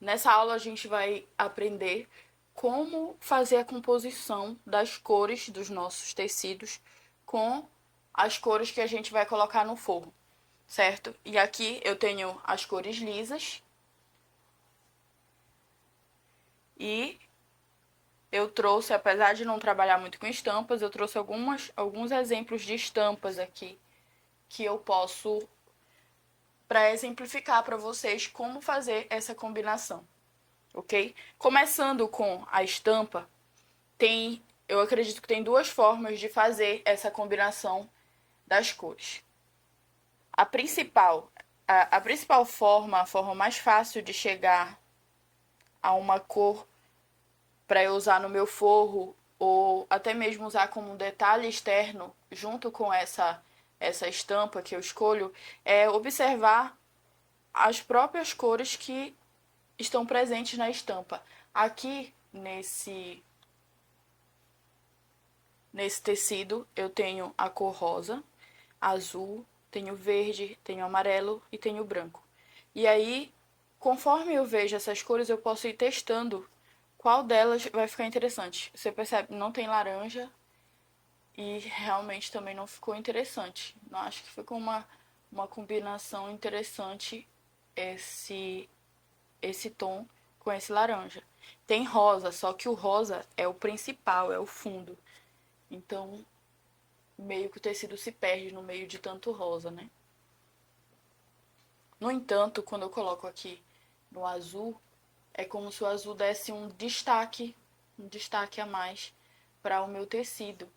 Nessa aula a gente vai aprender como fazer a composição das cores dos nossos tecidos com as cores que a gente vai colocar no forro, certo? E aqui eu tenho as cores lisas e eu trouxe, apesar de não trabalhar muito com estampas, eu trouxe alguns exemplos de estampas aqui que eu posso para exemplificar para vocês como fazer essa combinação, ok? Começando com a estampa, eu acredito que tem duas formas de fazer essa combinação das cores. A principal, a principal forma, a forma mais fácil de chegar a uma cor para eu usar no meu forro ou até mesmo usar como um detalhe externo junto com essa estampa que eu escolho é observar as próprias cores que estão presentes na estampa. Aqui nesse tecido eu tenho a cor rosa, azul, tenho verde, tenho amarelo e tenho branco. E aí, conforme eu vejo essas cores, eu posso ir testando qual delas vai ficar interessante. Você percebe, não tem laranja e realmente também não ficou interessante. Não acho que ficou uma combinação interessante esse esse tom com esse laranja. Tem rosa, só que o rosa é o principal, é o fundo. Então, meio que o tecido se perde no meio de tanto rosa, né? No entanto, quando eu coloco aqui no azul, é como se o azul desse um destaque a mais para o meu tecido.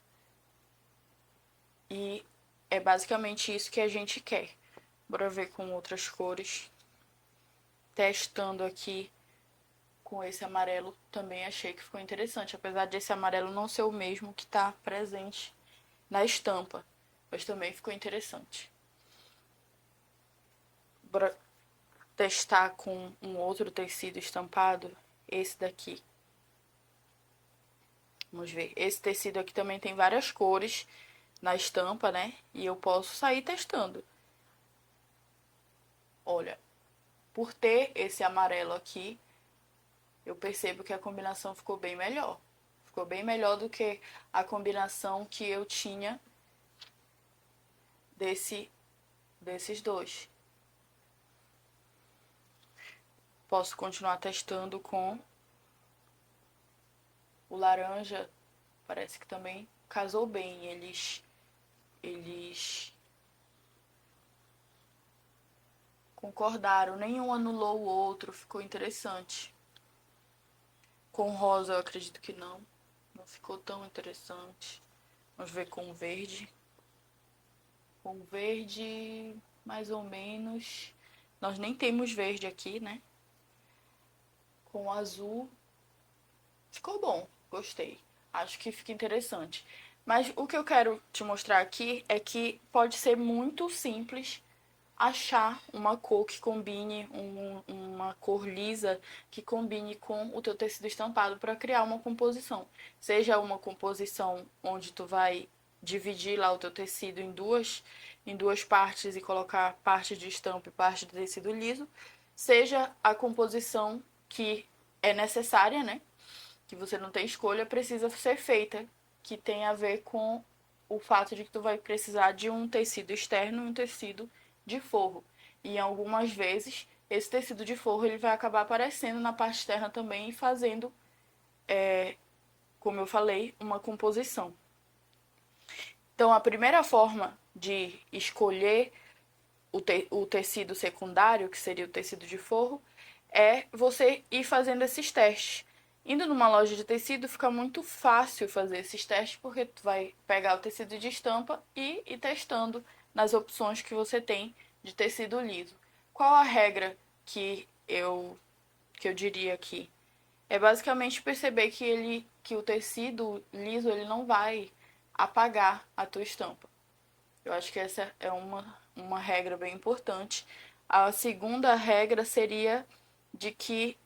E é basicamente isso que a gente quer. Bora ver com outras cores. Testando aqui com esse amarelo, também achei que ficou interessante, apesar desse amarelo não ser o mesmo que está presente na estampa, mas também ficou interessante. Bora testar com um outro tecido estampado, esse daqui. Vamos ver. Esse tecido aqui também tem várias cores na estampa, né? E eu posso sair testando. Olha, por ter esse amarelo aqui, eu percebo que a combinação ficou bem melhor. Ficou bem melhor do que a combinação que eu tinha desses dois. Posso continuar testando com o laranja. Parece que também casou bem. Eles concordaram. Nenhum anulou o outro. Ficou interessante. Com rosa eu acredito que não. Não ficou tão interessante. Vamos ver com verde. Com verde, mais ou menos. Nós nem temos verde aqui, né? Com azul, ficou bom. Gostei. Acho que fica interessante. Mas o que eu quero te mostrar aqui é que pode ser muito simples achar uma cor que combine, uma cor lisa que combine com o teu tecido estampado para criar uma composição. Seja uma composição onde tu vai dividir lá o teu tecido em duas partes e colocar parte de estampa e parte de tecido liso, seja a composição que é necessária, né? Que você não tem escolha, precisa ser feita, que tem a ver com o fato de que tu vai precisar de um tecido externo e um tecido de forro. E algumas vezes esse tecido de forro ele vai acabar aparecendo na parte externa também e fazendo, como eu falei, uma composição. Então a primeira forma de escolher o tecido secundário, que seria o tecido de forro, é você ir fazendo esses testes. Indo numa loja de tecido fica muito fácil fazer esses testes, porque tu vai pegar o tecido de estampa e ir testando nas opções que você tem de tecido liso. Qual a regra que eu diria aqui? É basicamente perceber que o tecido liso ele não vai apagar a tua estampa. Eu acho que essa é uma regra bem importante. A segunda regra seria de que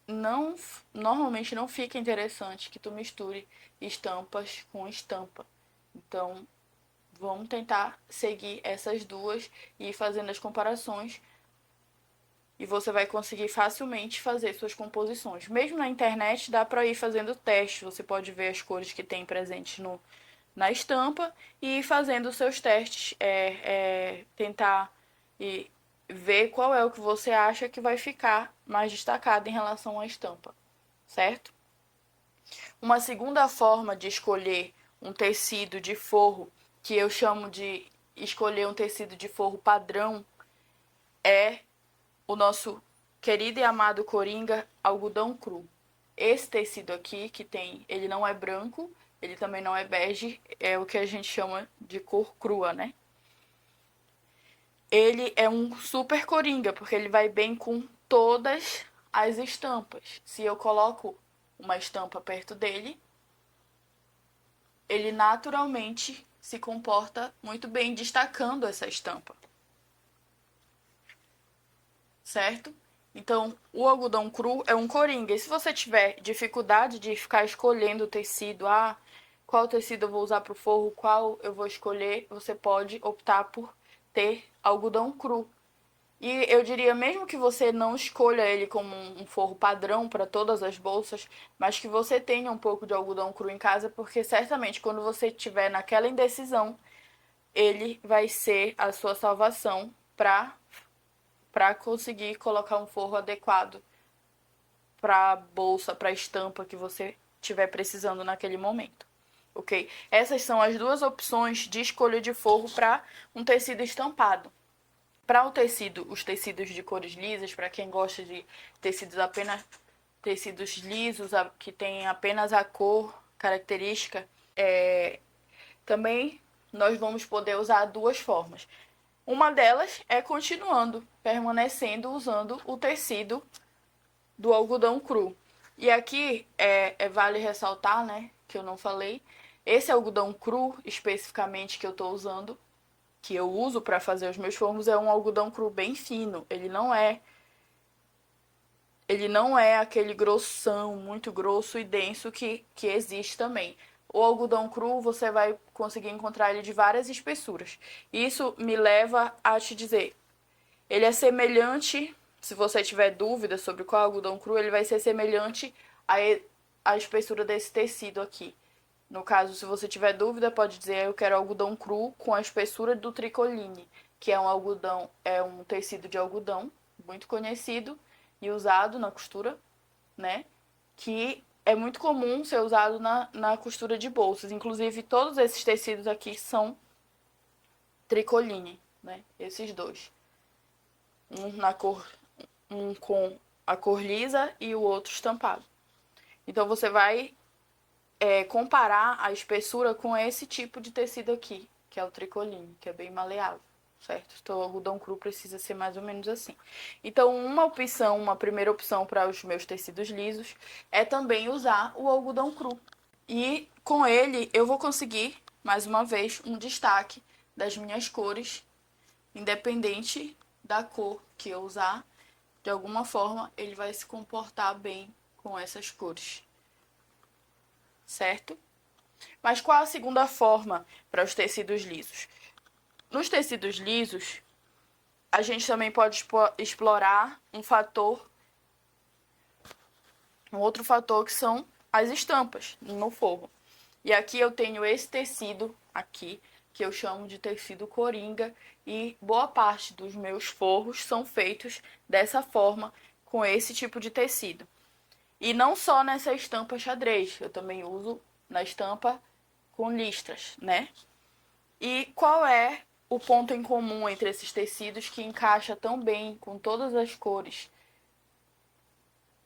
não normalmente não fica interessante que tu misture estampas com estampa. Então, vamos tentar seguir essas duas e ir fazendo as comparações e você vai conseguir facilmente fazer suas composições. Mesmo na internet dá para ir fazendo testes, você pode ver as cores que tem presentes na estampa e ir fazendo os seus testes, tentar e ver qual é o que você acha que vai ficar mais destacado em relação à estampa, certo? Uma segunda forma de escolher um tecido de forro, que eu chamo de escolher um tecido de forro padrão, é o nosso querido e amado Coringa algodão cru. Esse tecido aqui que tem, ele não é branco, ele também não é bege, é o que a gente chama de cor crua, né? Ele é um super coringa, porque ele vai bem com todas as estampas. Se eu coloco uma estampa perto dele, ele naturalmente se comporta muito bem destacando essa estampa. Certo? Então, o algodão cru é um coringa. E se você tiver dificuldade de ficar escolhendo o tecido, qual tecido eu vou usar para o forro, qual eu vou escolher, você pode optar por ter algodão cru. E eu diria, mesmo que você não escolha ele como um forro padrão para todas as bolsas, mas que você tenha um pouco de algodão cru em casa, porque certamente quando você estiver naquela indecisão, ele vai ser a sua salvação para conseguir colocar um forro adequado para a bolsa, para a estampa que você estiver precisando naquele momento. Ok? Essas são as duas opções de escolha de forro para um tecido estampado. Para o tecido, os tecidos de cores lisas, para quem gosta de tecidos lisos, que tem apenas a cor característica, também nós vamos poder usar duas formas. Uma delas é permanecendo usando o tecido do algodão cru. E aqui vale ressaltar, né, que eu não falei, esse algodão cru especificamente que eu estou usando, que eu uso para fazer os meus formos, é um algodão cru bem fino. Ele não é aquele grossão, muito grosso e denso que existe também. O algodão cru você vai conseguir encontrar ele de várias espessuras. Isso me leva a te dizer, ele é semelhante, se você tiver dúvida sobre qual é o algodão cru, ele vai ser semelhante à espessura desse tecido aqui. No caso, se você tiver dúvida, pode dizer eu quero algodão cru com a espessura do tricoline, que é um tecido de algodão muito conhecido e usado na costura, né? Que é muito comum ser usado na costura de bolsas. Inclusive, todos esses tecidos aqui são tricoline, né? Esses dois. Um com a cor lisa e o outro estampado. Então você vai comparar a espessura com esse tipo de tecido aqui, que é o tricoline, que é bem maleável, certo? Então o algodão cru precisa ser mais ou menos assim. Então uma primeira opção para os meus tecidos lisos é também usar o algodão cru. E com ele eu vou conseguir, mais uma vez, um destaque das minhas cores, independente da cor que eu usar, de alguma forma ele vai se comportar bem com essas cores, certo? Mas qual a segunda forma para os tecidos lisos? Nos tecidos lisos, a gente também pode explorar um outro fator que são as estampas no forro. E aqui eu tenho esse tecido aqui, que eu chamo de tecido coringa, e boa parte dos meus forros são feitos dessa forma, com esse tipo de tecido. E não só nessa estampa xadrez, eu também uso na estampa com listras, né? E qual é o ponto em comum entre esses tecidos que encaixa tão bem com todas as cores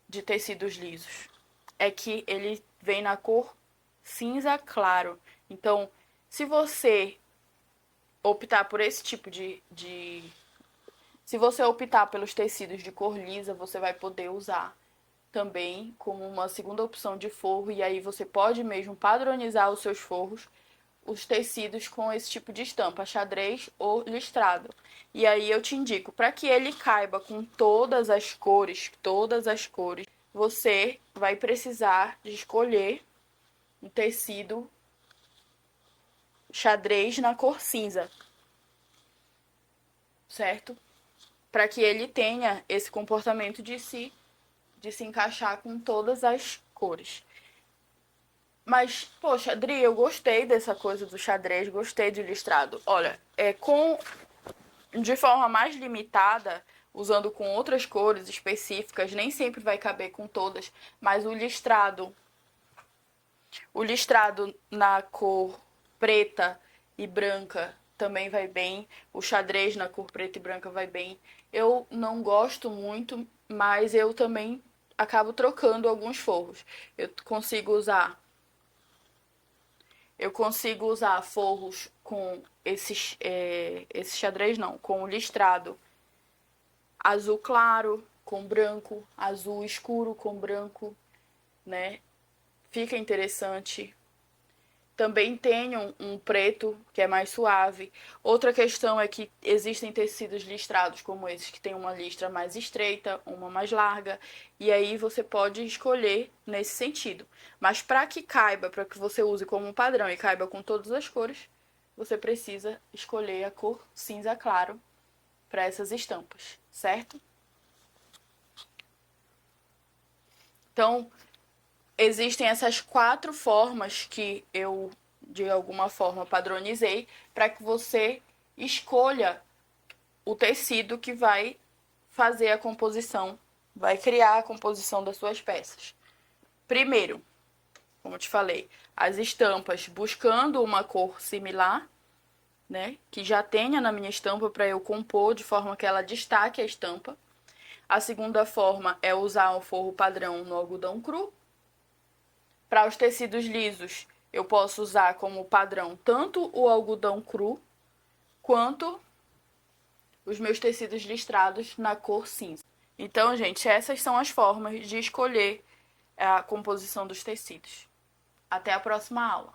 de tecidos lisos? É que ele vem na cor cinza claro. Então, se você optar por esse tipo se você optar pelos tecidos de cor lisa, você vai poder usar também como uma segunda opção de forro, e aí você pode mesmo padronizar os seus forros, os tecidos com esse tipo de estampa, xadrez ou listrado. E aí eu te indico, para que ele caiba com todas as cores, você vai precisar de escolher um tecido xadrez na cor cinza, certo? para que ele tenha esse comportamento de se encaixar com todas as cores. Mas, poxa, Adri, eu gostei dessa coisa do xadrez, gostei do listrado. Olha, de forma mais limitada, usando com outras cores específicas, nem sempre vai caber com todas, mas o listrado na cor preta e branca também vai bem, o xadrez na cor preta e branca vai bem. Eu não gosto muito, mas eu também acabo trocando alguns forros. Eu consigo usar forros com esse xadrez não, com o listrado azul claro com branco, azul escuro com branco, né? Fica interessante. Também tenho um preto que é mais suave. Outra questão é que existem tecidos listrados como esses que tem uma listra mais estreita, uma mais larga, e aí você pode escolher nesse sentido. Mas para que caiba, para que você use como um padrão e caiba com todas as cores, você precisa escolher a cor cinza claro para essas estampas, certo? Então, existem essas 4 formas que eu, de alguma forma, padronizei para que você escolha o tecido que vai fazer a composição, vai criar a composição das suas peças. Primeiro, como eu te falei, as estampas buscando uma cor similar, né, que já tenha na minha estampa para eu compor de forma que ela destaque a estampa. A segunda forma é usar um forro padrão no algodão cru. Para os tecidos lisos, eu posso usar como padrão tanto o algodão cru quanto os meus tecidos listrados na cor cinza. Então, gente, essas são as formas de escolher a composição dos tecidos. Até a próxima aula.